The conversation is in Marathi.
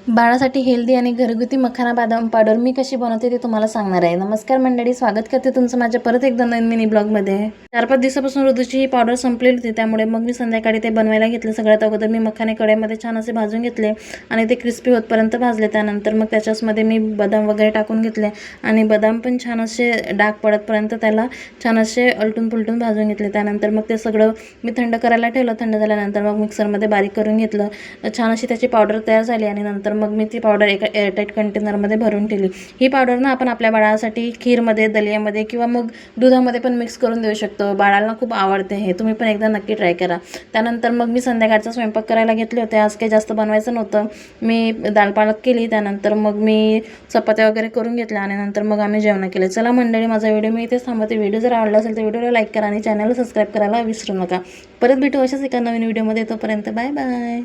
बाळासाठी हेल्दी आणि घरगुती मखाना बदाम पावडर मी कशी बनवते ते तुम्हाला सांगणार आहे। नमस्कार मंडळी, स्वागत करते तुमचं माझ्या परत एकदा नवीन मिनी ब्लॉगमध्ये। 4-5 दिवसापासून ऋतूची ही पावडर संपलेली होती, त्यामुळे मग मी संध्याकाळी ते बनवायला घेतले। सगळ्यात अगोदर मी मखाने कढईमध्ये छान असे भाजून घेतले आणि ते क्रिस्पी होतपर्यंत भाजले। त्यानंतर मग त्याच्यामध्ये मी बदाम वगैरे टाकून घेतले आणि बदाम पण छान असे डाग पडतपर्यंत त्याला छान असे अलटून पुलटून भाजून घेतले। त्यानंतर मग ते सगळं मी थंड करायला ठेवलं। थंड झाल्यानंतर मग मिक्सरमध्ये बारीक करून घेतलं। छान अशी त्याची पावडर तयार झाली आणि नंतर मग मी ती पावडर एका एअरटाईट कंटेनरमध्ये भरून ठेवली। ही पावडर ना आपण आपल्या बाळासाठी खीरमध्ये, दलियामध्ये किंवा मग दुधामध्ये पण मिक्स करून देऊ शकतो। बाळाला खूप आवडते हे, तुम्ही पण एकदा नक्की ट्राय करा। त्यानंतर मग मी संध्याकाळचा स्वयंपाक करायला घेतले होते। आज काही जास्त बनवायचं नव्हतं, मी दाल पालक केली। त्यानंतर मग मी चपात्या वगैरे करून घेतल्या आणि नंतर मग आम्ही जेवण केले। चला मंडळी, माझा व्हिडिओ मी इथेच थांबवते। व्हिडिओ जर आवडला असेल तर व्हिडिओला लाईक करा आणि चॅनलला सबस्क्राईब करायला विसरू नका। परत भेटू अशाच एका नवीन व्हिडिओमध्ये, तोपर्यंत बाय बाय।